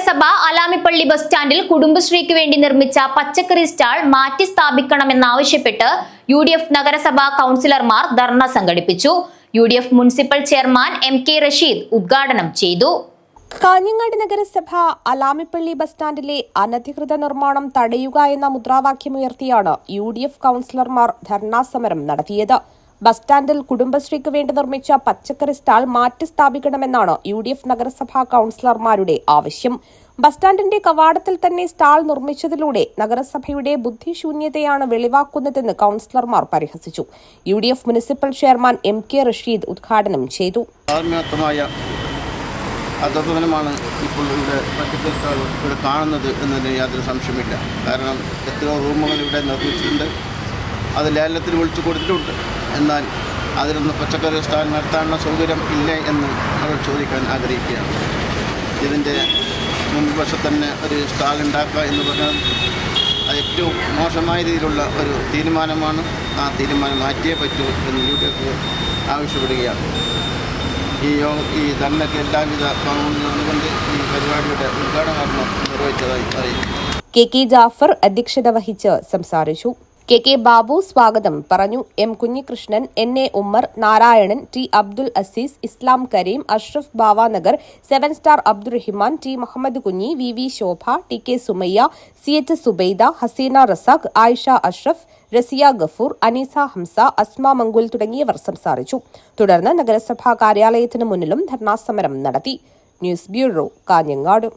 നഗരസഭ അലാമിപ്പള്ളി ബസ് സ്റ്റാൻഡിൽ കുടുംബശ്രീക്ക് വേണ്ടി നിർമ്മിച്ച പച്ചക്കറി സ്റ്റാൾ മാറ്റി സ്ഥാപിക്കണമെന്നാവശ്യപ്പെട്ട് UDF നഗരസഭാ കൗൺസിലർമാർ ധർണ സംഘടിപ്പിച്ചു. UDF municipal chairman MK Rasheed ഉദ്ഘാടനം ചെയ്തു. കാഞ്ഞങ്ങാട് നഗരസഭ അലാമിപ്പള്ളി ബസ് സ്റ്റാൻഡിലെ അനധികൃത നിർമ്മാണം തടയുക എന്ന മുദ്രാവാക്യമുയർത്തിയാണ് UDF കൗൺസിലർമാർ ധർണാ സമരം നടത്തിയത്. ബസ് സ്റ്റാൻഡിൽ കുടുംബശ്രീക്ക് വേണ്ടി നിർമ്മിച്ച പച്ചക്കറി സ്റ്റാൾ മാറ്റി സ്ഥാപിക്കണമെന്നാണ് UDF നഗരസഭാ കൗൺസിലർമാരുടെ ആവശ്യം. ബസ് സ്റ്റാൻഡിന്റെ കവാടത്തിൽ തന്നെ സ്റ്റാൾ നിർമ്മിച്ചതിലൂടെ നഗരസഭയുടെ ബുദ്ധിശൂന്യതയാണ് വെളിവാക്കുന്നതെന്ന് കൗൺസിലർമാർ പരിഹസിച്ചു. UDF municipal chairman MK Rasheed ഉദ്ഘാടനം ചെയ്തു. അധപതനമാണ് ഇപ്പോൾ ഇവിടെ കാണുന്നത് എന്നതിന് യാതൊരു സംശയമില്ല. കാരണം എത്രയോ റൂമുകൾ ഇവിടെ നിർമ്മിച്ചിട്ടുണ്ട്, അത് ലേലത്തിൽ വിളിച്ചു കൊടുത്തിട്ടുണ്ട്. എന്നാൽ അതിലൊന്നും പച്ചക്കറി സ്റ്റാൾ നടത്താനുള്ള സൗകര്യം ഇല്ലേ എന്ന് അവർ ചോദിക്കാൻ ആഗ്രഹിക്കുകയാണ്. ഇതിൻ്റെ മുൻവശത്ത് തന്നെ ഒരു സ്റ്റാൾ ഉണ്ടാക്കുക എന്ന് പറഞ്ഞാൽ അത് ഏറ്റവും മോശമായ രീതിയിലുള്ള ഒരു തീരുമാനമാണ്. ആ തീരുമാനം മാറ്റിയേ പറ്റൂ എന്ന് UDF ആവശ്യപ്പെടുകയാണ്. ഈ ധർണയ്ക്ക് എല്ലാവിധ കൊണ്ട് ഈ പരിപാടിയുടെ ഉദ്ഘാടനം നിർവഹിച്ചതായി അറിയിച്ചു. KK ജാഫർ അധ്യക്ഷത വഹിച്ച് സംസാരിച്ചു. KK ബാബു സ്വാഗതം പറഞ്ഞു. M Kunhikrishnan, NA Ummer, Narayanan, T Abdul Azeez, Islam Kareem, Ashraf Bavanagar, 7 star Abdurahiman, T Muhammad Kunhi, VV ശോഭ, TK സുമയ്യ, CH സുബൈദ, ഹസീന റസാഖ്, ആയിഷ അഷ്റഫ്, റസിയ ഗഫൂർ, അനീസ ഹംസ, അസ്മ മംഗുൽ തുടങ്ങിയവർ സംസാരിച്ചു. തുടർന്ന് നഗരസഭാ കാര്യാലയത്തിന് മുന്നിലും ധർണാസമരം നടത്തി. News bureau, Kanhangad.